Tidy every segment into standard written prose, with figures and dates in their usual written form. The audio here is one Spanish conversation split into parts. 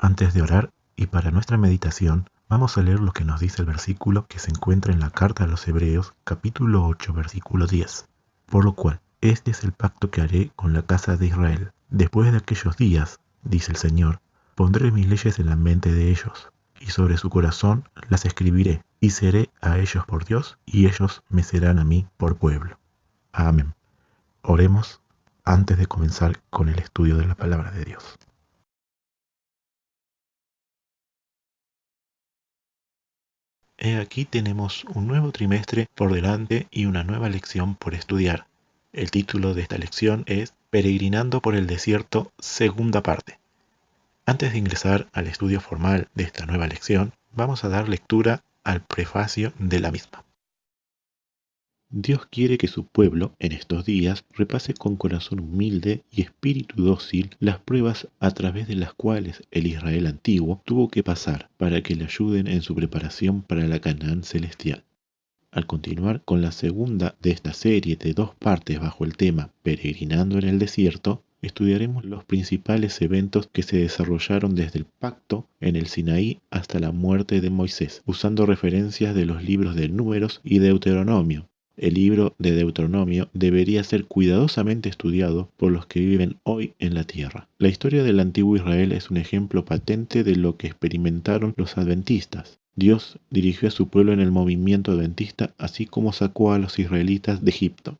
Antes de orar y para nuestra meditación, vamos a leer lo que nos dice el versículo que se encuentra en la carta a los Hebreos, capítulo 8, versículo 10. Por lo cual, este es el pacto que haré con la casa de Israel. Después de aquellos días, dice el Señor, pondré mis leyes en la mente de ellos, y sobre su corazón las escribiré, y seré a ellos por Dios, y ellos me serán a mí por pueblo. Amén. Oremos antes de comenzar con el estudio de la palabra de Dios. Aquí tenemos un nuevo trimestre por delante y una nueva lección por estudiar. El título de esta lección es Peregrinando por el desierto, segunda parte. Antes de ingresar al estudio formal de esta nueva lección, vamos a dar lectura al prefacio de la misma. Dios quiere que su pueblo, en estos días, repase con corazón humilde y espíritu dócil las pruebas a través de las cuales el Israel antiguo tuvo que pasar para que le ayuden en su preparación para la Canaán celestial. Al continuar con la segunda de esta serie de 2 partes bajo el tema Peregrinando en el desierto, estudiaremos los principales eventos que se desarrollaron desde el pacto en el Sinaí hasta la muerte de Moisés, usando referencias de los libros de Números y Deuteronomio. El libro de Deuteronomio debería ser cuidadosamente estudiado por los que viven hoy en la tierra. La historia del antiguo Israel es un ejemplo patente de lo que experimentaron los adventistas. Dios dirigió a su pueblo en el movimiento adventista, así como sacó a los israelitas de Egipto.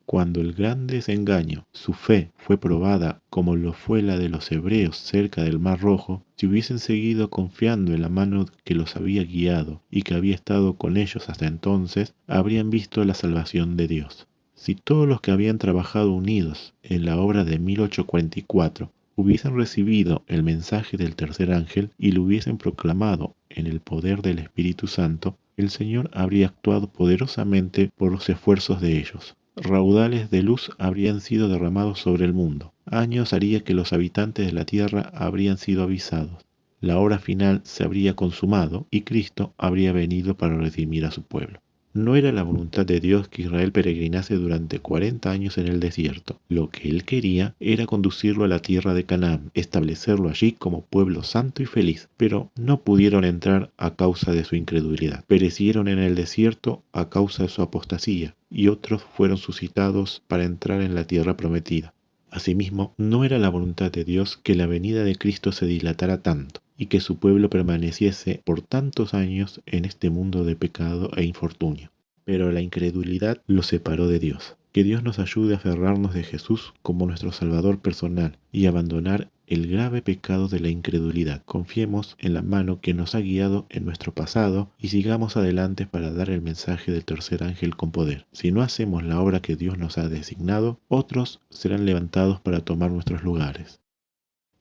Cuando el gran desengaño, su fe, fue probada como lo fue la de los hebreos cerca del Mar Rojo, si hubiesen seguido confiando en la mano que los había guiado y que había estado con ellos hasta entonces, habrían visto la salvación de Dios. Si todos los que habían trabajado unidos en la obra de 1844 hubiesen recibido el mensaje del tercer ángel y lo hubiesen proclamado en el poder del Espíritu Santo, el Señor habría actuado poderosamente por los esfuerzos de ellos. Raudales de luz habrían sido derramados sobre el mundo. Años haría que los habitantes de la tierra habrían sido avisados. La hora final se habría consumado y Cristo habría venido para redimir a su pueblo. No era la voluntad de Dios que Israel peregrinase durante 40 años en el desierto. Lo que él quería era conducirlo a la tierra de Canaán, establecerlo allí como pueblo santo y feliz, pero no pudieron entrar a causa de su incredulidad. Perecieron en el desierto a causa de su apostasía, y otros fueron suscitados para entrar en la tierra prometida. Asimismo, no era la voluntad de Dios que la venida de Cristo se dilatara tanto, y que su pueblo permaneciese por tantos años en este mundo de pecado e infortunio. Pero la incredulidad los separó de Dios. Que Dios nos ayude a aferrarnos de Jesús como nuestro Salvador personal y abandonar el grave pecado de la incredulidad. Confiemos en la mano que nos ha guiado en nuestro pasado y sigamos adelante para dar el mensaje del tercer ángel con poder. Si no hacemos la obra que Dios nos ha designado, otros serán levantados para tomar nuestros lugares.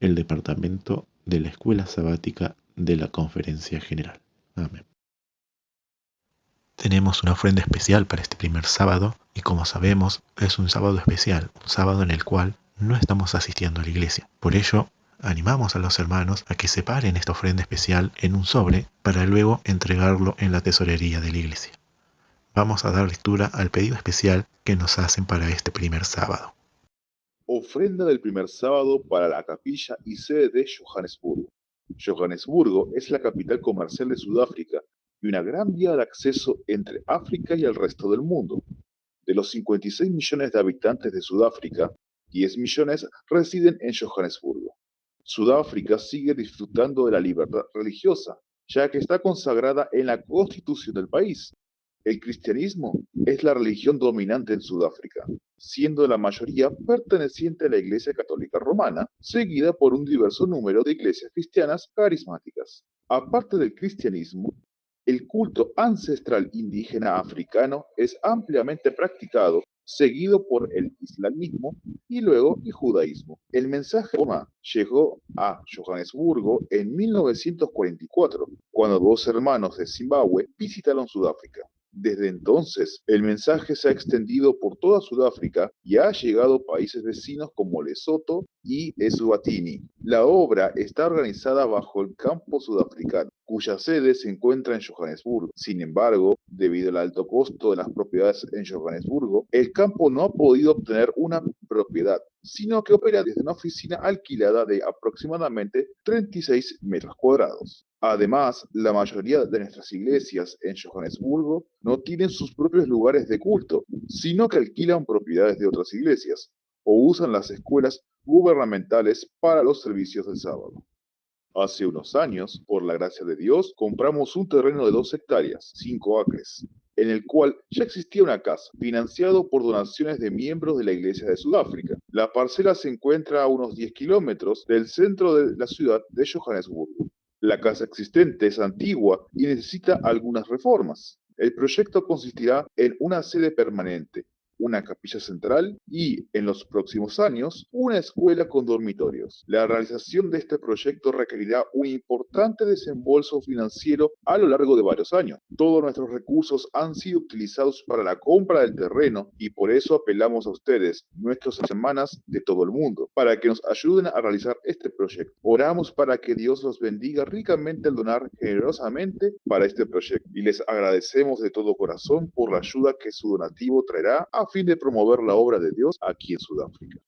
El departamento de la Escuela Sabática de la Conferencia General. Amén. Tenemos una ofrenda especial para este primer sábado y como sabemos es un sábado especial, un sábado en el cual no estamos asistiendo a la iglesia. Por ello, animamos a los hermanos a que separen esta ofrenda especial en un sobre para luego entregarlo en la tesorería de la iglesia. Vamos a dar lectura al pedido especial que nos hacen para este primer sábado. Ofrenda del primer sábado para la capilla y sede de Johannesburgo. Johannesburgo es la capital comercial de Sudáfrica y una gran vía de acceso entre África y el resto del mundo. De los 56 millones de habitantes de Sudáfrica, 10 millones residen en Johannesburgo. Sudáfrica sigue disfrutando de la libertad religiosa, ya que está consagrada en la constitución del país. El cristianismo es la religión dominante en Sudáfrica, siendo la mayoría perteneciente a la Iglesia Católica Romana, seguida por un diverso número de iglesias cristianas carismáticas. Aparte del cristianismo, el culto ancestral indígena africano es ampliamente practicado, seguido por el islamismo y luego el judaísmo. El mensaje de Roma llegó a Johannesburgo en 1944, cuando 2 hermanos de Zimbabue visitaron Sudáfrica. Desde entonces, el mensaje se ha extendido por toda Sudáfrica y ha llegado a países vecinos como Lesoto y Eswatini. La obra está organizada bajo el campo sudafricano, cuya sede se encuentra en Johannesburgo. Sin embargo, debido al alto costo de las propiedades en Johannesburgo, el campo no ha podido obtener una propiedad. sino que opera desde una oficina alquilada de aproximadamente 36 metros cuadrados. Además, la mayoría de nuestras iglesias en Johannesburgo no tienen sus propios lugares de culto, sino que alquilan propiedades de otras iglesias o usan las escuelas gubernamentales para los servicios del sábado. Hace unos años, por la gracia de Dios, compramos un terreno de 2 hectáreas, 5 acres, en el cual ya existía una casa, financiado por donaciones de miembros de la Iglesia de Sudáfrica. La parcela se encuentra a unos 10 kilómetros del centro de la ciudad de Johannesburgo. La casa existente es antigua y necesita algunas reformas. El proyecto consistirá en una sede permanente, una capilla central y, en los próximos años, una escuela con dormitorios. La realización de este proyecto requerirá un importante desembolso financiero a lo largo de varios años. Todos nuestros recursos han sido utilizados para la compra del terreno y por eso apelamos a ustedes, nuestros hermanas de todo el mundo, para que nos ayuden a realizar este proyecto. Oramos para que Dios los bendiga ricamente al donar generosamente para este proyecto y les agradecemos de todo corazón por la ayuda que su donativo traerá a fin de promover la obra de Dios aquí en Sudáfrica.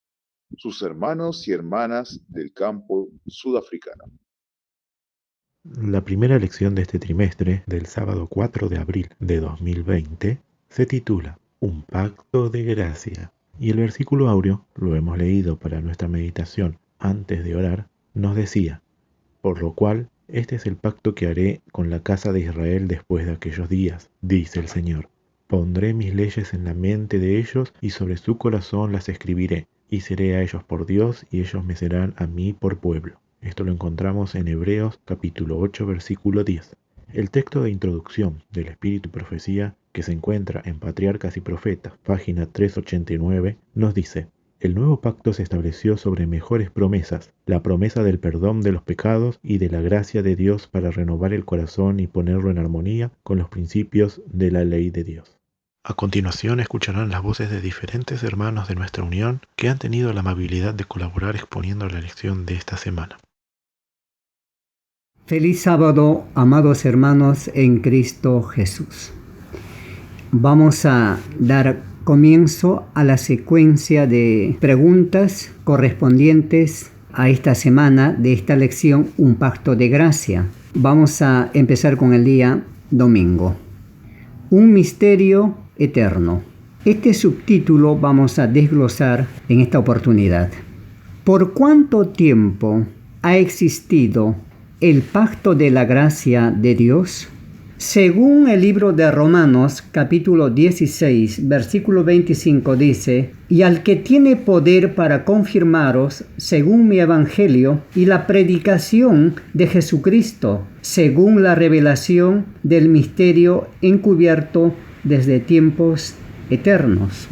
Sus hermanos y hermanas del campo sudafricano. La primera lección de este trimestre, del sábado 4 de abril de 2020, se titula Un pacto de gracia. Y el versículo áureo, lo hemos leído para nuestra meditación antes de orar, nos decía: por lo cual, este es el pacto que haré con la casa de Israel después de aquellos días, dice el Señor. Pondré mis leyes en la mente de ellos y sobre su corazón las escribiré, y seré a ellos por Dios y ellos me serán a mí por pueblo. Esto lo encontramos en Hebreos capítulo 8 versículo 10. El texto de introducción del Espíritu y Profecía, que se encuentra en Patriarcas y Profetas, página 389, nos dice: el nuevo pacto se estableció sobre mejores promesas, la promesa del perdón de los pecados y de la gracia de Dios para renovar el corazón y ponerlo en armonía con los principios de la ley de Dios. A continuación escucharán las voces de diferentes hermanos de nuestra unión que han tenido la amabilidad de colaborar exponiendo la lección de esta semana. Feliz sábado, amados hermanos en Cristo Jesús. Vamos a dar comienzo a la secuencia de preguntas correspondientes a esta semana de esta lección, Un pacto de gracia. Vamos a empezar con el día domingo. Un misterio eterno. Este subtítulo vamos a desglosar en esta oportunidad. ¿Por cuánto tiempo ha existido el pacto de la gracia de Dios? Según el libro de Romanos, capítulo 16, versículo 25 dice: y al que tiene poder para confirmaros, según mi evangelio y la predicación de Jesucristo, según la revelación del misterio encubierto desde tiempos eternos.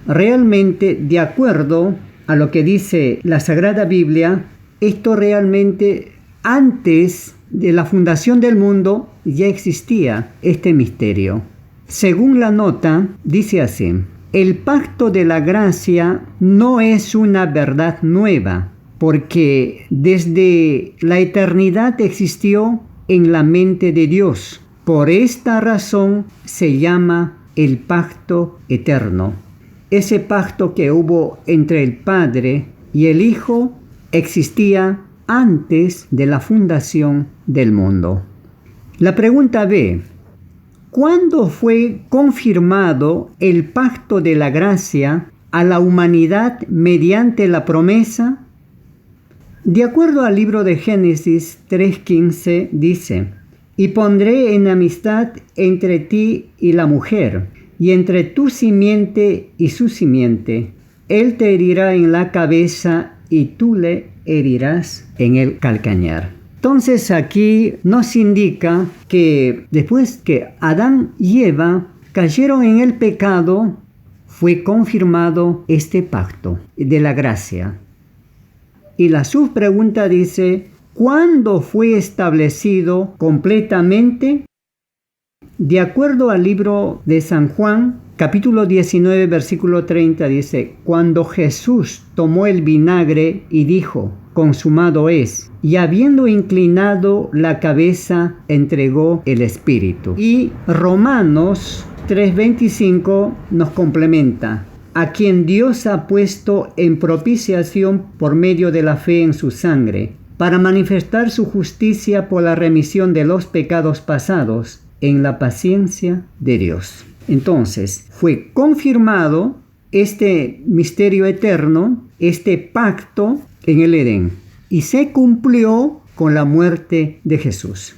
Realmente, de acuerdo a lo que dice la Sagrada Biblia, esto realmente antes de la fundación del mundo ya existía este misterio. Según la nota, dice así: el pacto de la gracia no es una verdad nueva, porque desde la eternidad existió en la mente de Dios. Por esta razón se llama el pacto eterno. Ese pacto que hubo entre el Padre y el Hijo existía antes de la fundación del mundo. La pregunta B: ¿cuándo fue confirmado el pacto de la gracia a la humanidad mediante la promesa? De acuerdo al libro de Génesis 3:15 dice: y pondré enemistad entre ti y la mujer, y entre tu simiente y su simiente. Él te herirá en la cabeza y tú le herirás en el calcañar. Entonces aquí nos indica que después que Adán y Eva cayeron en el pecado, fue confirmado este pacto de la gracia. Y la subpregunta dice: ¿cuándo fue establecido completamente? De acuerdo al libro de San Juan, capítulo 19, versículo 30 dice: cuando Jesús tomó el vinagre y dijo: consumado es, y habiendo inclinado la cabeza, entregó el Espíritu. Y Romanos 3:25 nos complementa: a quien Dios ha puesto en propiciación por medio de la fe en su sangre, para manifestar su justicia por la remisión de los pecados pasados, en la paciencia de Dios. Entonces, fue confirmado este misterio eterno, este pacto en el Edén, y se cumplió con la muerte de Jesús.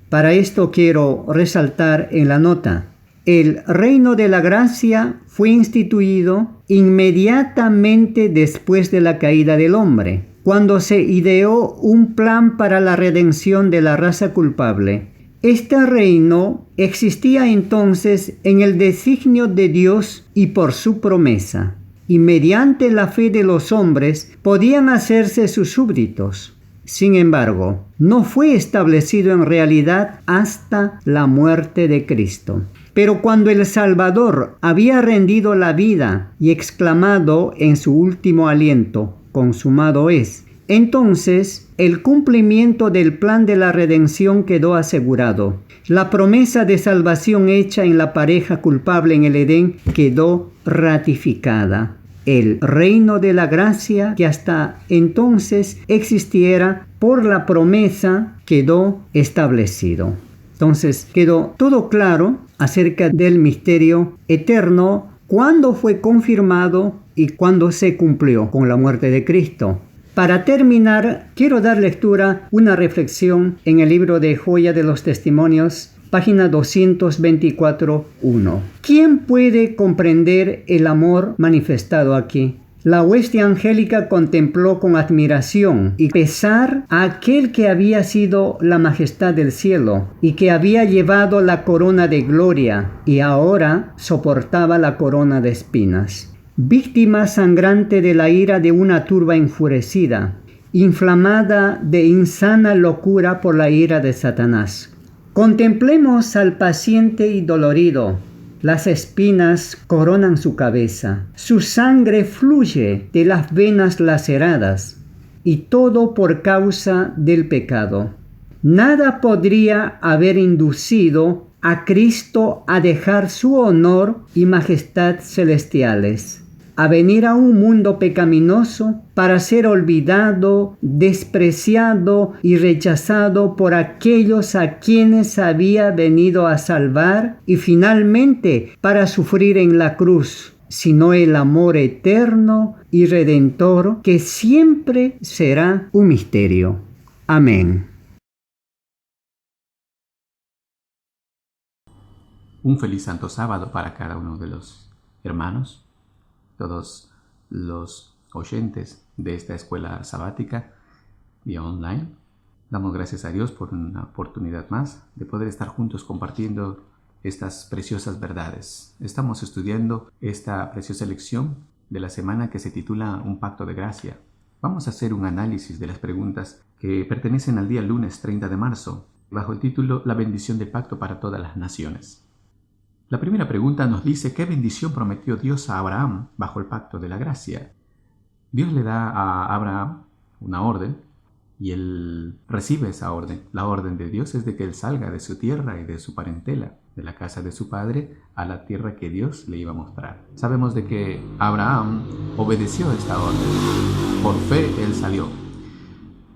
Para esto quiero resaltar en la nota: el reino de la gracia fue instituido inmediatamente después de la caída del hombre, cuando se ideó un plan para la redención de la raza culpable. Este reino existía entonces en el designio de Dios y por su promesa, y mediante la fe de los hombres podían hacerse sus súbditos. Sin embargo, no fue establecido en realidad hasta la muerte de Cristo. Pero cuando el Salvador había rendido la vida y exclamado en su último aliento, consumado es, entonces el cumplimiento del plan de la redención quedó asegurado. La promesa de salvación hecha en la pareja culpable en el Edén quedó ratificada. El reino de la gracia que hasta entonces existiera por la promesa quedó establecido. Entonces quedó todo claro acerca del misterio eterno, cuándo fue confirmado y cuándo se cumplió con la muerte de Cristo. Para terminar, quiero dar lectura a una reflexión en el libro de Joya de los Testimonios, página 224.1. ¿Quién puede comprender el amor manifestado aquí? La hueste angélica contempló con admiración y pesar a aquel que había sido la majestad del cielo y que había llevado la corona de gloria y ahora soportaba la corona de espinas. Víctima sangrante de la ira de una turba enfurecida, inflamada de insana locura por la ira de Satanás. Contemplemos al paciente y dolorido. Las espinas coronan su cabeza, su sangre fluye de las venas laceradas, y todo por causa del pecado. Nada podría haber inducido a Cristo a dejar su honor y majestad celestiales, a venir a un mundo pecaminoso para ser olvidado, despreciado y rechazado por aquellos a quienes había venido a salvar y finalmente para sufrir en la cruz, sino el amor eterno y redentor que siempre será un misterio. Amén. Un feliz Santo Sábado para cada uno de los hermanos, todos los oyentes de esta escuela sabática vía online. Damos gracias a Dios por una oportunidad más de poder estar juntos compartiendo estas preciosas verdades. Estamos estudiando esta preciosa lección de la semana que se titula Un pacto de gracia. Vamos a hacer un análisis de las preguntas que pertenecen al día lunes 30 de marzo, bajo el título La bendición del pacto para todas las naciones. La primera pregunta nos dice: ¿qué bendición prometió Dios a Abraham bajo el pacto de la gracia? Dios le da a Abraham una orden y él recibe esa orden. La orden de Dios es de que él salga de su tierra y de su parentela, de la casa de su padre, a la tierra que Dios le iba a mostrar. Sabemos de que Abraham obedeció esta orden. Por fe él salió.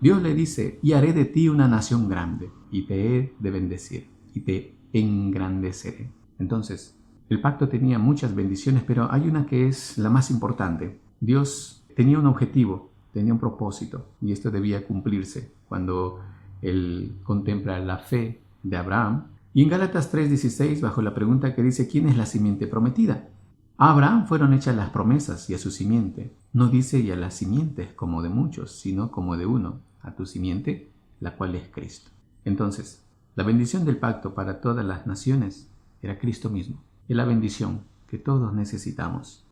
Dios le dice: y haré de ti una nación grande, y te he de bendecir, y te engrandeceré. Entonces, el pacto tenía muchas bendiciones, pero hay una que es la más importante. Dios tenía un objetivo, tenía un propósito, y esto debía cumplirse cuando él contempla la fe de Abraham. Y en Gálatas 3:16, bajo la pregunta que dice: ¿quién es la simiente prometida? A Abraham fueron hechas las promesas y a su simiente. No dice y a las simientes como de muchos, sino como de uno, a tu simiente, la cual es Cristo. Entonces, la bendición del pacto para todas las naciones era Cristo mismo. Es la bendición que todos necesitamos.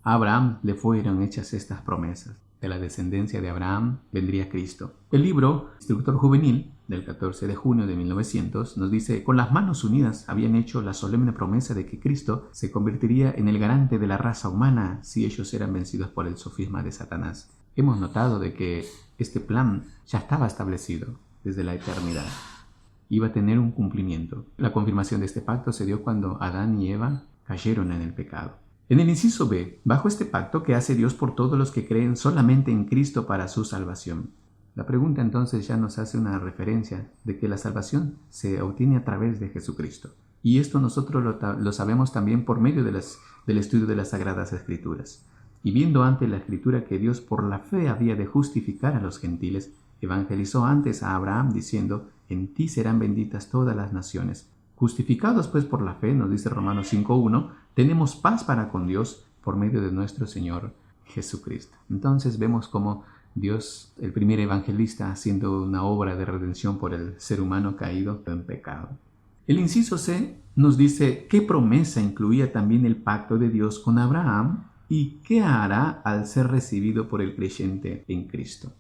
A Abraham le fueron hechas estas promesas. De la descendencia de Abraham vendría Cristo. El libro Instructor Juvenil del 14 de junio de 1900 nos dice: con las manos unidas habían hecho la solemne promesa de que Cristo se convertiría en el garante de la raza humana si ellos eran vencidos por el sofisma de Satanás. Hemos notado de que este plan ya estaba establecido desde la eternidad. Iba a tener un cumplimiento. La confirmación de este pacto se dio cuando Adán y Eva cayeron en el pecado. En el inciso B, bajo este pacto que hace Dios por todos los que creen solamente en Cristo para su salvación. La pregunta entonces ya nos hace una referencia de que la salvación se obtiene a través de Jesucristo. Y esto nosotros lo sabemos también por medio del estudio de las Sagradas Escrituras. Y viendo antes la Escritura que Dios por la fe había de justificar a los gentiles, evangelizó antes a Abraham diciendo, en ti serán benditas todas las naciones. Justificados pues por la fe, nos dice Romanos 5:1, tenemos paz para con Dios por medio de nuestro Señor Jesucristo. Entonces vemos cómo Dios, el primer evangelista, haciendo una obra de redención por el ser humano caído en pecado. El inciso C nos dice qué promesa incluía también el pacto de Dios con Abraham y qué hará al ser recibido por el creyente en Cristo.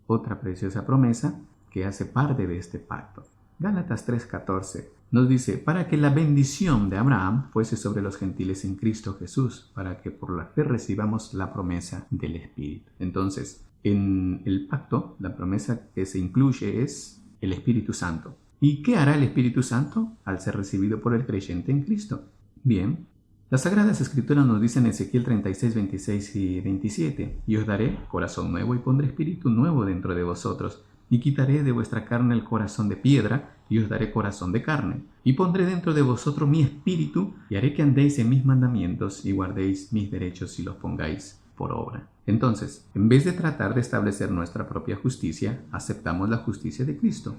Otra preciosa promesa que hace parte de este pacto. Gálatas 3:14 nos dice, para que la bendición de Abraham fuese sobre los gentiles en Cristo Jesús, para que por la fe recibamos la promesa del Espíritu. Entonces, en el pacto, la promesa que se incluye es el Espíritu Santo. ¿Y qué hará el Espíritu Santo al ser recibido por el creyente en Cristo? Bien, las Sagradas Escrituras nos dicen en Ezequiel 36, 26 y 27, y os daré corazón nuevo y pondré espíritu nuevo dentro de vosotros, y quitaré de vuestra carne el corazón de piedra, y os daré corazón de carne, y pondré dentro de vosotros mi espíritu, y haré que andéis en mis mandamientos, y guardéis mis derechos y los pongáis por obra. Entonces, en vez de tratar de establecer nuestra propia justicia, aceptamos la justicia de Cristo.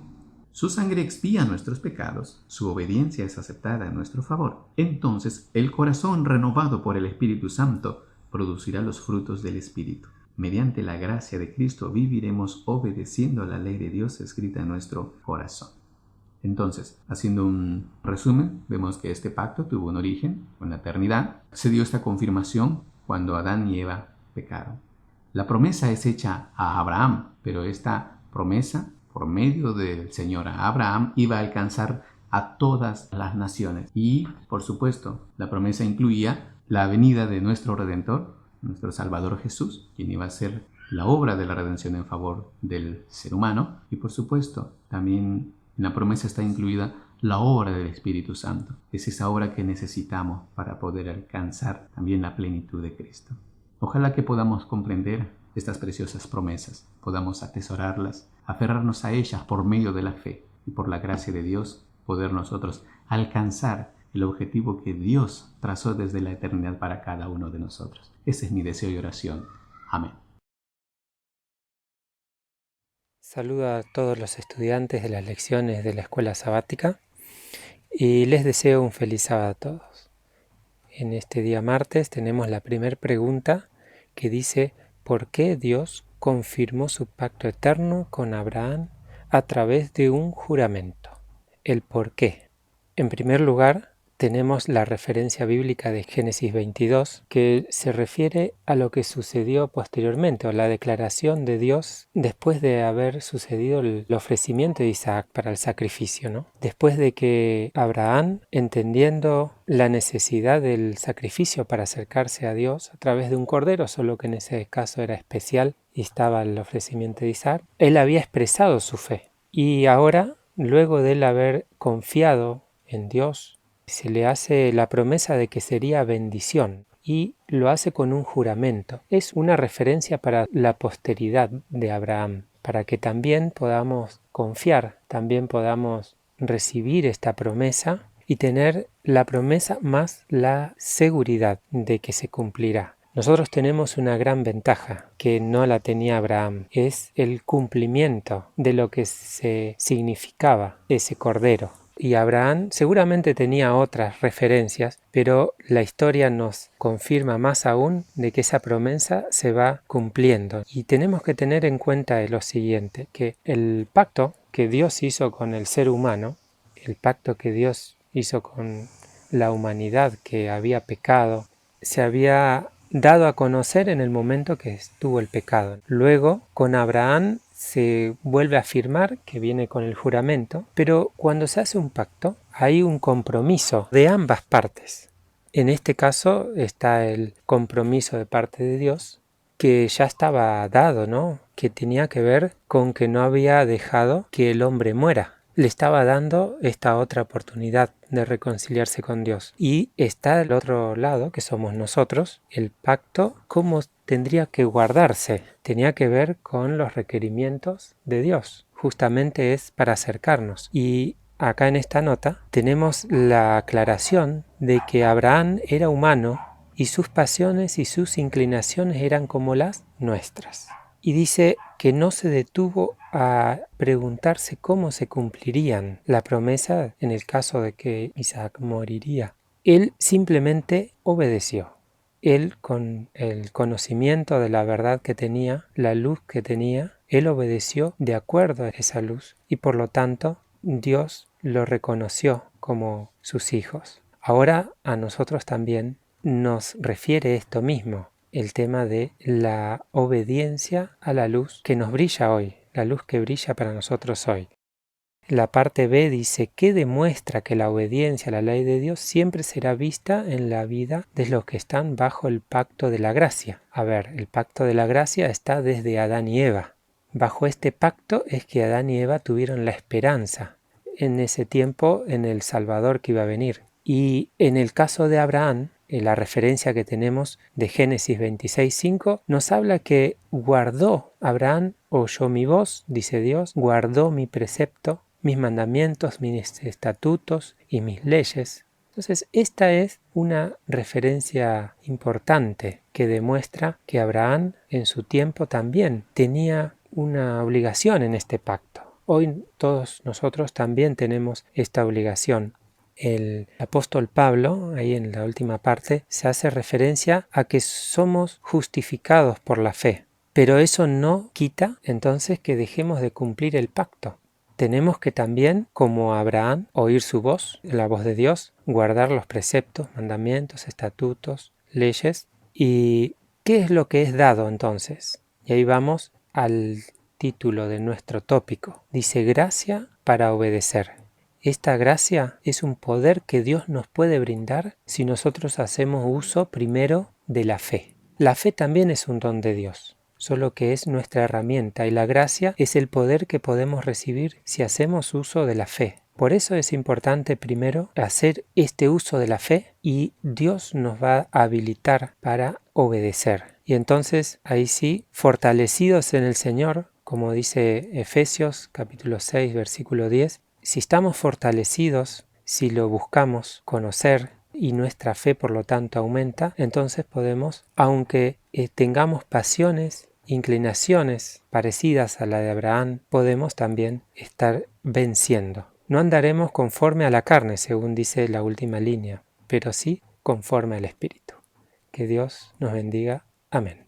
Su sangre expía nuestros pecados, su obediencia es aceptada en nuestro favor. Entonces, el corazón renovado por el Espíritu Santo producirá los frutos del Espíritu. Mediante la gracia de Cristo viviremos obedeciendo a la ley de Dios escrita en nuestro corazón. Entonces, haciendo un resumen, vemos que este pacto tuvo un origen en la eternidad. Se dio esta confirmación cuando Adán y Eva pecaron. La promesa es hecha a Abraham, pero esta promesa, por medio del Señor a Abraham, iba a alcanzar a todas las naciones. Y, por supuesto, la promesa incluía la venida de nuestro Redentor, nuestro Salvador Jesús, quien iba a hacer la obra de la redención en favor del ser humano. Y, por supuesto, también en la promesa está incluida la obra del Espíritu Santo. Es esa obra que necesitamos para poder alcanzar también la plenitud de Cristo. Ojalá que podamos comprender estas preciosas promesas, podamos atesorarlas, aferrarnos a ellas por medio de la fe y por la gracia de Dios, poder nosotros alcanzar el objetivo que Dios trazó desde la eternidad para cada uno de nosotros. Ese es mi deseo y oración. Amén. Saludo a todos los estudiantes de las lecciones de la Escuela Sabática y les deseo un feliz sábado a todos. En este día martes tenemos la primera pregunta que dice ¿por qué Dios confirmó su pacto eterno con Abraham a través de un juramento? El por qué. En primer lugar, tenemos la referencia bíblica de Génesis 22, que se refiere a lo que sucedió posteriormente, o la declaración de Dios después de haber sucedido el ofrecimiento de Isaac para el sacrificio, ¿no? Después de que Abraham, entendiendo la necesidad del sacrificio para acercarse a Dios a través de un cordero, solo que en ese caso era especial y estaba el ofrecimiento de Isaac, él había expresado su fe. Y ahora, luego de él haber confiado en Dios, se le hace la promesa de que sería bendición y lo hace con un juramento. Es una referencia para la posteridad de Abraham, para que también podamos confiar, también podamos recibir esta promesa y tener la promesa más la seguridad de que se cumplirá. Nosotros tenemos una gran ventaja que no la tenía Abraham, es el cumplimiento de lo que se significaba ese cordero. Y Abraham seguramente tenía otras referencias, pero la historia nos confirma más aún de que esa promesa se va cumpliendo. Y tenemos que tener en cuenta lo siguiente, que el pacto que Dios hizo con el ser humano, el pacto que Dios hizo con la humanidad que había pecado, se había dado a conocer en el momento que estuvo el pecado. Luego, con Abraham se vuelve a afirmar, que viene con el juramento, pero cuando se hace un pacto hay un compromiso de ambas partes. En este caso está el compromiso de parte de Dios, que ya estaba dado, ¿no? Que tenía que ver con que no había dejado que el hombre muera, le estaba dando esta otra oportunidad de reconciliarse con Dios. Y está al otro lado, que somos nosotros, el pacto, cómo tendría que guardarse. Tenía que ver con los requerimientos de Dios. Justamente es para acercarnos. Y acá en esta nota tenemos la aclaración de que Abraham era humano y sus pasiones y sus inclinaciones eran como las nuestras. Y dice que no se detuvo a preguntarse cómo se cumplirían la promesa en el caso de que Isaac moriría. Él simplemente obedeció. Él, con el conocimiento de la verdad que tenía, la luz que tenía, él obedeció de acuerdo a esa luz y por lo tanto Dios lo reconoció como sus hijos. Ahora a nosotros también nos refiere esto mismo, el tema de la obediencia a la luz que nos brilla hoy, la luz que brilla para nosotros hoy. La parte B dice que demuestra que la obediencia a la ley de Dios siempre será vista en la vida de los que están bajo el pacto de la gracia. A ver, el pacto de la gracia está desde Adán y Eva. Bajo este pacto es que Adán y Eva tuvieron la esperanza en ese tiempo en el Salvador que iba a venir. Y en el caso de Abraham, la referencia que tenemos de Génesis 26:5 nos habla que guardó Abraham, oyó mi voz, dice Dios, guardó mi precepto, mis mandamientos, mis estatutos y mis leyes. Entonces, esta es una referencia importante que demuestra que Abraham en su tiempo también tenía una obligación en este pacto. Hoy todos nosotros también tenemos esta obligación. El apóstol Pablo, ahí en la última parte, se hace referencia a que somos justificados por la fe. Pero eso no quita entonces que dejemos de cumplir el pacto. Tenemos que también, como Abraham, oír su voz, la voz de Dios, guardar los preceptos, mandamientos, estatutos, leyes. ¿Y qué es lo que es dado entonces? Y ahí vamos al título de nuestro tópico. Dice gracia para obedecer. Esta gracia es un poder que Dios nos puede brindar si nosotros hacemos uso primero de la fe. La fe también es un don de Dios, solo que es nuestra herramienta y la gracia es el poder que podemos recibir si hacemos uso de la fe. Por eso es importante primero hacer este uso de la fe y Dios nos va a habilitar para obedecer. Y entonces ahí sí, fortalecidos en el Señor, como dice Efesios capítulo 6 versículo 10, si estamos fortalecidos, si lo buscamos conocer y nuestra fe por lo tanto aumenta, entonces podemos, aunque tengamos pasiones, inclinaciones parecidas a la de Abraham, podemos también estar venciendo. No andaremos conforme a la carne, según dice la última línea, pero sí conforme al Espíritu. Que Dios nos bendiga. Amén.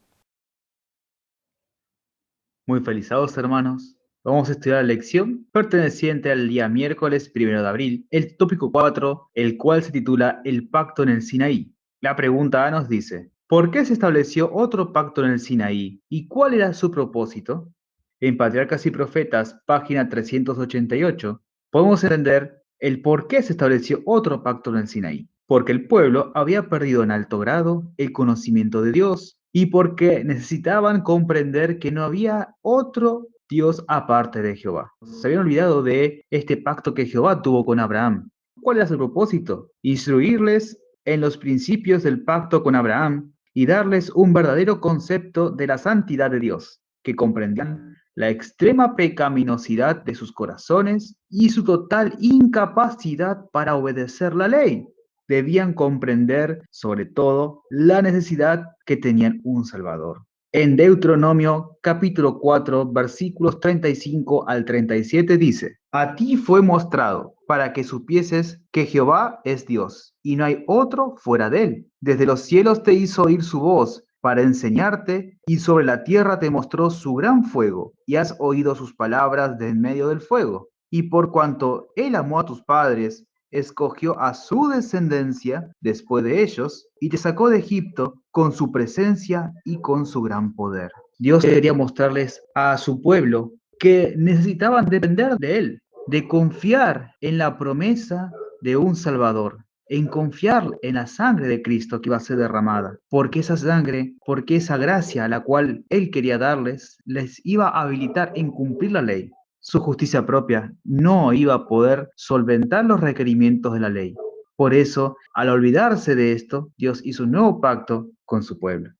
Muy felizados, hermanos. Vamos a estudiar la lección perteneciente al día miércoles 1 de abril, el tópico 4, el cual se titula El pacto en el Sinaí. La pregunta A nos dice, ¿por qué se estableció otro pacto en el Sinaí y cuál era su propósito? En Patriarcas y Profetas, página 388, podemos entender el por qué se estableció otro pacto en el Sinaí. Porque el pueblo había perdido en alto grado el conocimiento de Dios y porque necesitaban comprender que no había otro Dios aparte de Jehová. Se habían olvidado de este pacto que Jehová tuvo con Abraham. ¿Cuál era su propósito? Instruirles en los principios del pacto con Abraham y darles un verdadero concepto de la santidad de Dios, que comprendían la extrema pecaminosidad de sus corazones y su total incapacidad para obedecer la ley. Debían comprender, sobre todo, la necesidad que tenían un Salvador. En Deuteronomio capítulo 4, versículos 35 al 37 dice, a ti fue mostrado para que supieses que Jehová es Dios, y no hay otro fuera de él. Desde los cielos te hizo oír su voz para enseñarte, y sobre la tierra te mostró su gran fuego, y has oído sus palabras de en medio del fuego. Y por cuanto él amó a tus padres, escogió a su descendencia después de ellos y te sacó de Egipto con su presencia y con su gran poder. Dios quería mostrarles a su pueblo que necesitaban depender de él, de confiar en la promesa de un Salvador, en confiar en la sangre de Cristo que iba a ser derramada, porque esa sangre, porque esa gracia a la cual él quería darles, les iba a habilitar en cumplir la ley. Su justicia propia no iba a poder solventar los requerimientos de la ley. Por eso, al olvidarse de esto, Dios hizo un nuevo pacto con su pueblo.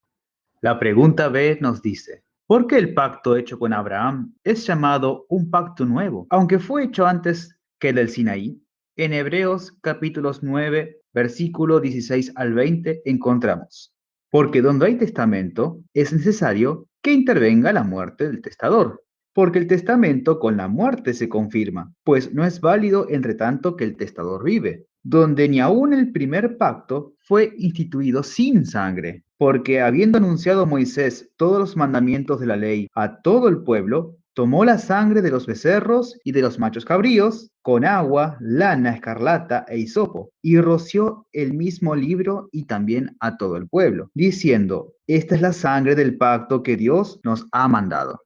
La pregunta B nos dice, ¿por qué el pacto hecho con Abraham es llamado un pacto nuevo, aunque fue hecho antes que el del Sinaí? En Hebreos capítulos 9, versículo 16 al 20 encontramos, porque donde hay testamento es necesario que intervenga la muerte del testador, porque el testamento con la muerte se confirma, pues no es válido entre tanto que el testador vive, donde ni aun el primer pacto fue instituido sin sangre, porque habiendo anunciado Moisés todos los mandamientos de la ley a todo el pueblo, tomó la sangre de los becerros y de los machos cabríos, con agua, lana escarlata e hisopo, y roció el mismo libro y también a todo el pueblo, diciendo, esta es la sangre del pacto que Dios nos ha mandado.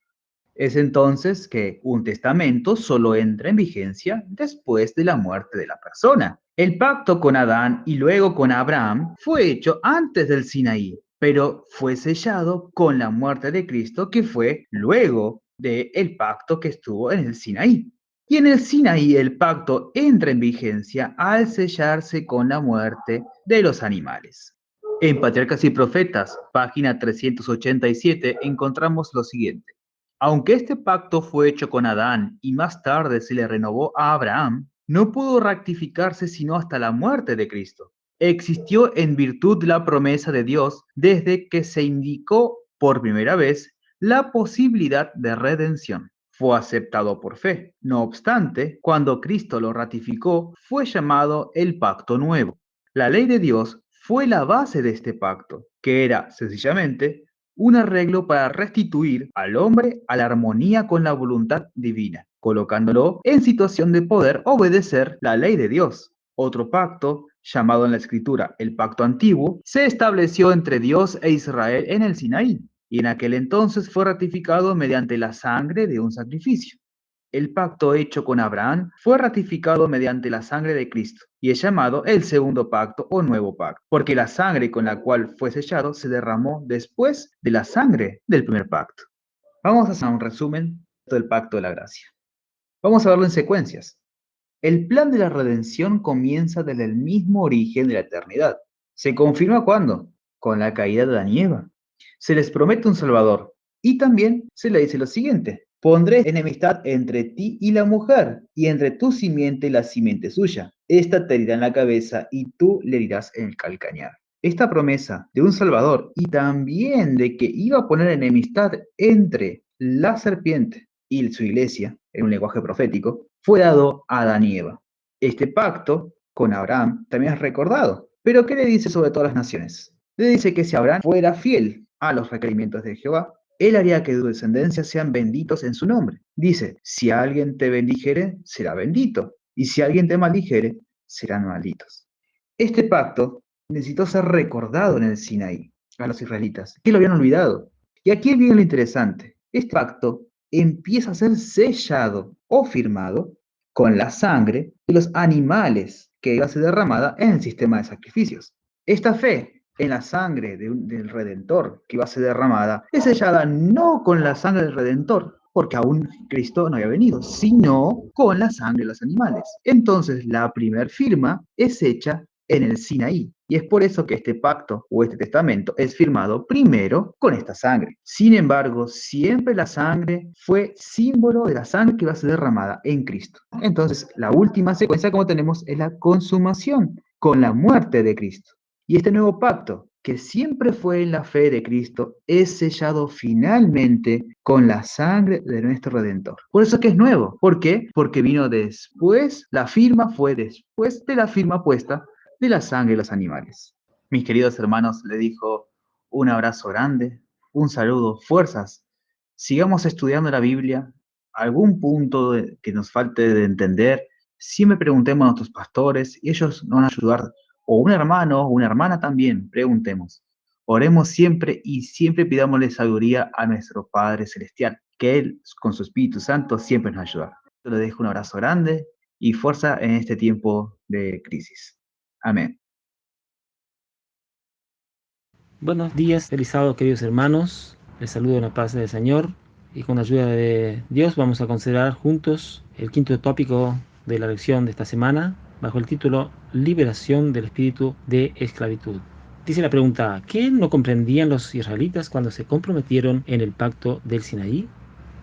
Es entonces que un testamento solo entra en vigencia después de la muerte de la persona. El pacto con Adán y luego con Abraham fue hecho antes del Sinaí, pero fue sellado con la muerte de Cristo, que fue luego del pacto que estuvo en el Sinaí. Y en el Sinaí el pacto entra en vigencia al sellarse con la muerte de los animales. En Patriarcas y Profetas, página 387, encontramos lo siguiente. Aunque este pacto fue hecho con Adán y más tarde se le renovó a Abraham, no pudo rectificarse sino hasta la muerte de Cristo. Existió en virtud de la promesa de Dios desde que se indicó por primera vez la posibilidad de redención. Fue aceptado por fe. No obstante, cuando Cristo lo ratificó, fue llamado el pacto nuevo. La ley de Dios fue la base de este pacto, que era sencillamente un arreglo para restituir al hombre a la armonía con la voluntad divina, colocándolo en situación de poder obedecer la ley de Dios. Otro pacto, llamado en la Escritura el pacto antiguo, se estableció entre Dios e Israel en el Sinaí, y en aquel entonces fue ratificado mediante la sangre de un sacrificio. El pacto hecho con Abraham fue ratificado mediante la sangre de Cristo y es llamado el segundo pacto o nuevo pacto, porque la sangre con la cual fue sellado se derramó después de la sangre del primer pacto. Vamos a hacer un resumen del pacto de la gracia. Vamos a verlo en secuencias. El plan de la redención comienza desde el mismo origen de la eternidad. ¿Se confirma cuándo? Con la caída de Adán y Eva. Se les promete un Salvador y también se le dice lo siguiente: pondré enemistad entre ti y la mujer, y entre tu simiente y la simiente suya. Esta te herirá en la cabeza y tú le herirás en el calcañar. Esta promesa de un Salvador y también de que iba a poner enemistad entre la serpiente y su iglesia, en un lenguaje profético, fue dado a Adán y Eva. Este pacto con Abraham también es recordado. Pero ¿qué le dice sobre todas las naciones? Le dice que si Abraham fuera fiel a los requerimientos de Jehová, él haría que tu descendencia sean benditos en su nombre. Dice, si alguien te bendijere, será bendito. Y si alguien te maldijere, serán malditos. Este pacto necesitó ser recordado en el Sinaí a los israelitas, que lo habían olvidado. Y aquí viene lo interesante. Este pacto empieza a ser sellado o firmado con la sangre de los animales que iba a ser derramada en el sistema de sacrificios. Esta fe en la sangre del Redentor que iba a ser derramada es sellada no con la sangre del Redentor, porque aún Cristo no había venido, sino con la sangre de los animales. Entonces la primer firma es hecha en el Sinaí. Y es por eso que este pacto o este testamento es firmado primero con esta sangre. Sin embargo, siempre la sangre fue símbolo de la sangre que iba a ser derramada en Cristo. Entonces, la última secuencia como tenemos es la consumación con la muerte de Cristo. Y este nuevo pacto, que siempre fue en la fe de Cristo, es sellado finalmente con la sangre de nuestro Redentor. Por eso que es nuevo. ¿Por qué? Porque vino después, la firma fue después de la firma puesta de la sangre de los animales. Mis queridos hermanos, le dijo un abrazo grande, un saludo, fuerzas. Sigamos estudiando la Biblia. Algún punto que nos falte de entender, siempre preguntemos a nuestros pastores y ellos nos van a ayudar. O un hermano o una hermana también, preguntemos. Oremos siempre y siempre pidámosle sabiduría a nuestro Padre Celestial, que Él, con su Espíritu Santo, siempre nos ayudará. Yo le dejo un abrazo grande y fuerza en este tiempo de crisis. Amén. Buenos días, feliz sábado, queridos hermanos. Les saludo en la paz del Señor. y con la ayuda de Dios vamos a considerar juntos el quinto tópico de la lección de esta semana bajo el título Liberación del espíritu de esclavitud. Dice la pregunta: ¿qué no comprendían los israelitas cuando se comprometieron en el pacto del Sinaí?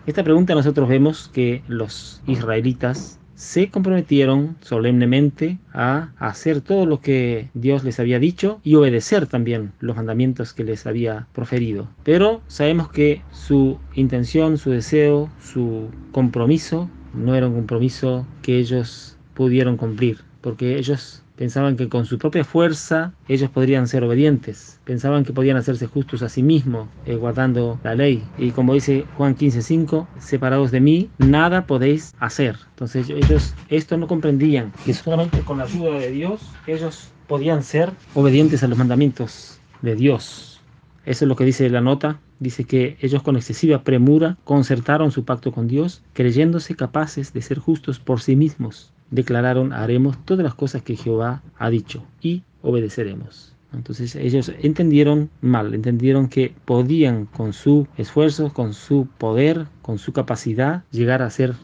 Esta pregunta nosotros vemos que los israelitas se comprometieron solemnemente a hacer todo lo que Dios les había dicho y obedecer también los mandamientos que les había proferido. Pero sabemos que su intención, su deseo, su compromiso no era un compromiso que ellos pudieron cumplir, porque ellos pensaban que con su propia fuerza ellos podrían ser obedientes, pensaban que podían hacerse justos a sí mismos, guardando la ley. Y como dice Juan 15:5, separados de mí, nada podéis hacer. Entonces ellos esto no comprendían, que solamente con la ayuda de Dios ellos podían ser obedientes a los mandamientos de Dios. Eso es lo que dice la nota. Dice que ellos con excesiva premura concertaron su pacto con Dios, creyéndose capaces de ser justos por sí mismos. Declararon: haremos todas las cosas que Jehová ha dicho y obedeceremos. Entonces ellos entendieron mal, entendieron que podían con su esfuerzo, con su poder, con su capacidad, llegar a ser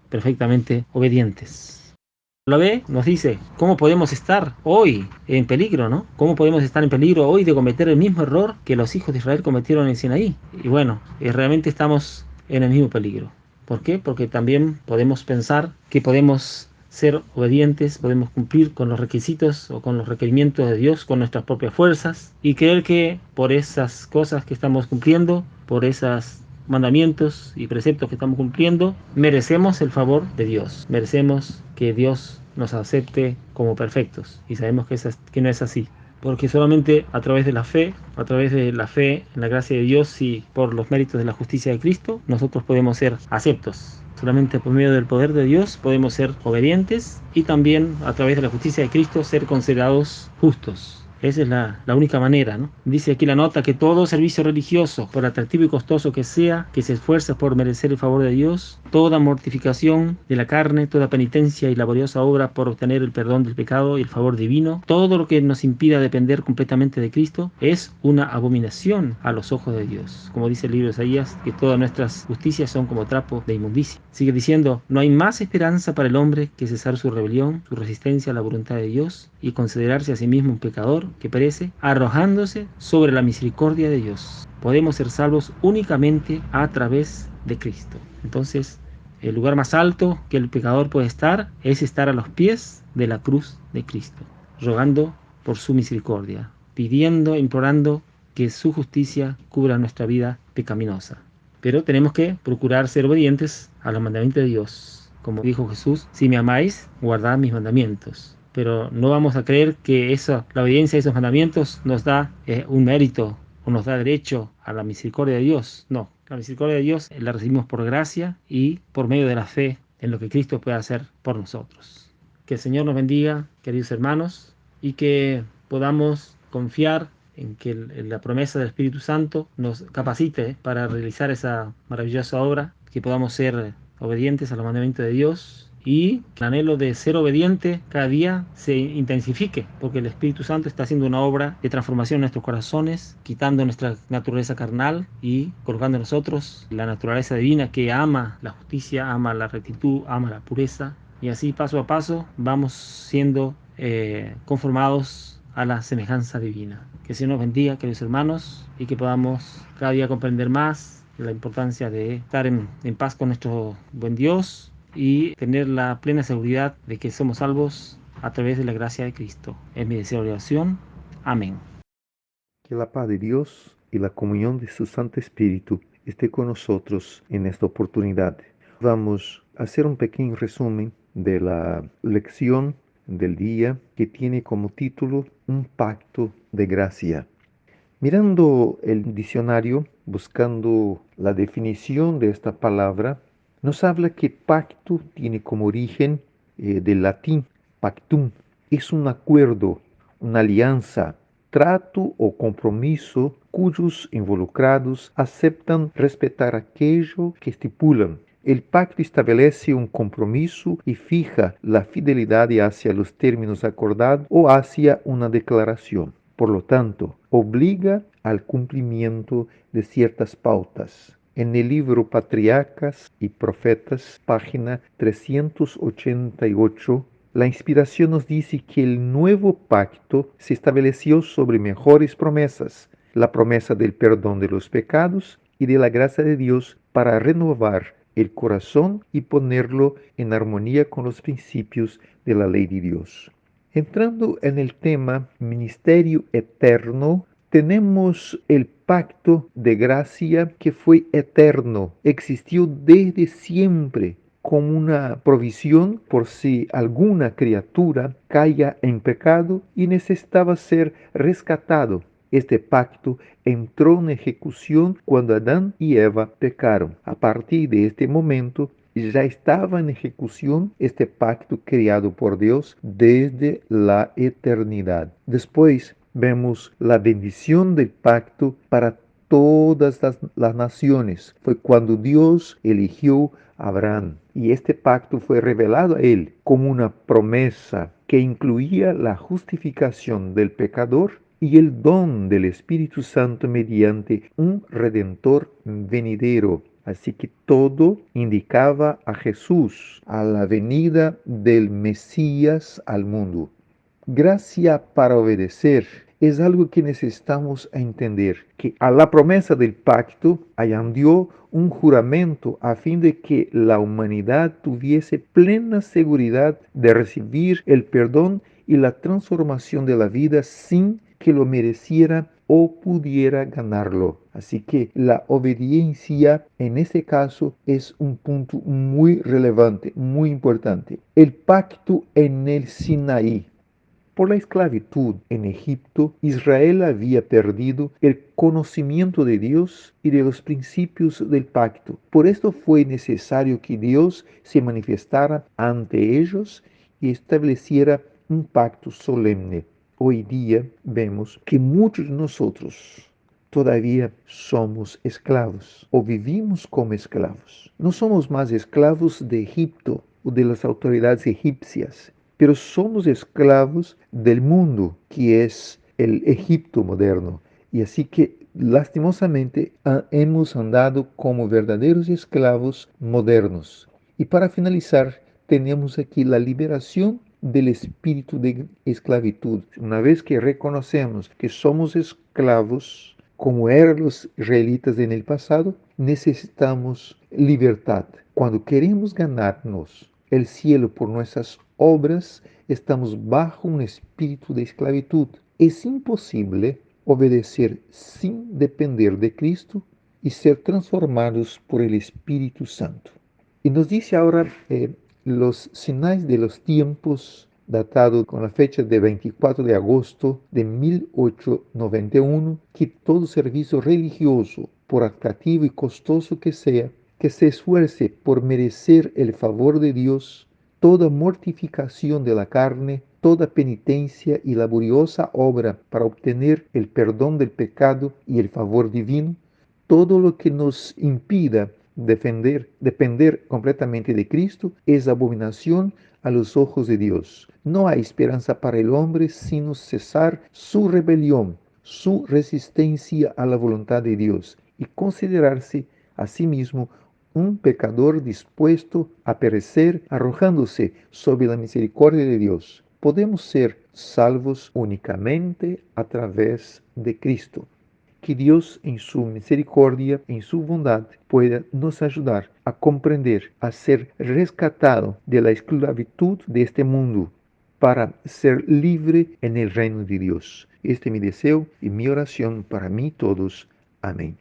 perfectamente obedientes. La B nos dice cómo podemos estar hoy en peligro, ¿no? ¿Cómo podemos estar en peligro hoy de cometer el mismo error que los hijos de Israel cometieron en Sinaí? Y bueno, realmente estamos en el mismo peligro. ¿Por qué? Porque también podemos pensar que podemos ser obedientes, podemos cumplir con los requisitos o con los requerimientos de Dios con nuestras propias fuerzas y creer que por esas cosas que estamos cumpliendo, por esos mandamientos y preceptos que estamos cumpliendo, merecemos el favor de Dios, merecemos que Dios nos acepte como perfectos, y sabemos que no es así, porque solamente a través de la fe en la gracia de Dios y por los méritos de la justicia de Cristo, nosotros podemos ser aceptos. Solamente por medio del poder de Dios podemos ser obedientes y también a través de la justicia de Cristo ser considerados justos. Esa es la única manera, ¿no? Dice aquí la nota que todo servicio religioso, por atractivo y costoso que sea, que se esfuerza por merecer el favor de Dios, toda mortificación de la carne, toda penitencia y laboriosa obra por obtener el perdón del pecado y el favor divino, todo lo que nos impida depender completamente de Cristo, es una abominación a los ojos de Dios. Como dice el libro de Isaías, que todas nuestras justicias son como trapo de inmundicia. Sigue diciendo: no hay más esperanza para el hombre que cesar su rebelión, su resistencia a la voluntad de Dios y considerarse a sí mismo un pecador que perece, arrojándose sobre la misericordia de Dios. Podemos ser salvos únicamente a través de Cristo. Entonces, el lugar más alto que el pecador puede estar es estar a los pies de la cruz de Cristo, rogando por su misericordia, pidiendo, implorando que su justicia cubra nuestra vida pecaminosa. Pero tenemos que procurar ser obedientes a los mandamientos de Dios. Como dijo Jesús: si me amáis, guardad mis mandamientos. Pero no vamos a creer que la obediencia a esos mandamientos nos da un mérito o nos da derecho a la misericordia de Dios. No, la misericordia de Dios la recibimos por gracia y por medio de la fe en lo que Cristo puede hacer por nosotros. Que el Señor nos bendiga, queridos hermanos, y que podamos confiar en que la promesa del Espíritu Santo nos capacite para realizar esa maravillosa obra, que podamos ser obedientes a los mandamientos de Dios y que el anhelo de ser obediente cada día se intensifique, porque el Espíritu Santo está haciendo una obra de transformación en nuestros corazones, quitando nuestra naturaleza carnal y colocando en nosotros la naturaleza divina que ama la justicia, ama la rectitud, ama la pureza, y así paso a paso vamos siendo conformados a la semejanza divina. Que el Señor nos bendiga, queridos hermanos, y que podamos cada día comprender más la importancia de estar en paz con nuestro buen Dios y tener la plena seguridad de que somos salvos a través de la gracia de Cristo. Es mi deseo de oración. Amén. Que la paz de Dios y la comunión de su Santo Espíritu esté con nosotros en esta oportunidad. Vamos a hacer un pequeño resumen de la lección del día, que tiene como título Un pacto de gracia. Mirando el diccionario, buscando la definición de esta palabra, nos habla que pacto tiene como origen del latín pactum. Es un acuerdo, una alianza, trato o compromiso cuyos involucrados aceptan respetar aquello que estipulan. El pacto estabelece un compromiso y fija la fidelidad hacia los términos acordados o hacia una declaración. Por lo tanto, obliga al cumplimiento de ciertas pautas. En el libro Patriarcas y Profetas, página 388, la inspiración nos dice que el nuevo pacto se estableció sobre mejores promesas, la promesa del perdón de los pecados y de la gracia de Dios para renovar el corazón y ponerlo en armonía con los principios de la ley de Dios. Entrando en el tema ministerio eterno, tenemos el pacto de gracia que fue eterno, existió desde siempre como una provisión por si alguna criatura caía en pecado y necesitaba ser rescatado. Este pacto entró en ejecución cuando Adán y Eva pecaron. A partir de este momento ya estaba en ejecución este pacto creado por Dios desde la eternidad. Después vemos la bendición del pacto para todas las naciones. Fue cuando Dios eligió a Abraham y este pacto fue revelado a él como una promesa que incluía la justificación del pecador y el don del Espíritu Santo mediante un Redentor venidero. Así que todo indicaba a Jesús, a la venida del Mesías al mundo. Gracia para obedecer es algo que necesitamos entender, que a la promesa del pacto añadió un juramento a fin de que la humanidad tuviese plena seguridad de recibir el perdón y la transformación de la vida sin que lo mereciera o pudiera ganarlo. Así que la obediencia en este caso es un punto muy relevante, muy importante. El pacto en el Sinaí. Por la esclavitud en Egipto, Israel había perdido el conocimiento de Dios y de los principios del pacto. Por esto fue necesario que Dios se manifestara ante ellos y estableciera un pacto solemne. Hoy día vemos que muchos de nosotros todavía somos esclavos o vivimos como esclavos. No somos más esclavos de Egipto o de las autoridades egipcias, pero somos esclavos del mundo, que es el Egipto moderno. Y así que, lastimosamente, hemos andado como verdaderos esclavos modernos. Y para finalizar, tenemos aquí la liberación del espíritu de esclavitud. Una vez que reconocemos que somos esclavos, como eran los israelitas en el pasado, necesitamos libertad. Cuando queremos ganarnos el cielo por nuestras obras, estamos bajo un espíritu de esclavitud. Es imposible obedecer sin depender de Cristo y ser transformados por el Espíritu Santo. Y nos dice ahora los señales de los tiempos, datado con la fecha de 24 de agosto de 1891, que todo servicio religioso, por atractivo y costoso que sea, que se esfuerce por merecer el favor de Dios, toda mortificación de la carne, toda penitencia y laboriosa obra para obtener el perdón del pecado y el favor divino, todo lo que nos impida depender completamente de Cristo es abominación a los ojos de Dios. No hay esperanza para el hombre sino cesar su rebelión, su resistencia a la voluntad de Dios y considerarse a sí mismo un pecador dispuesto a perecer arrojándose sobre la misericordia de Dios. Podemos ser salvos únicamente a través de Cristo. Que Dios en su misericordia, en su bondad, pueda nos ayudar a comprender, a ser rescatado de la esclavitud de este mundo para ser libre en el reino de Dios. Este es mi deseo y mi oración para mí todos. Amén.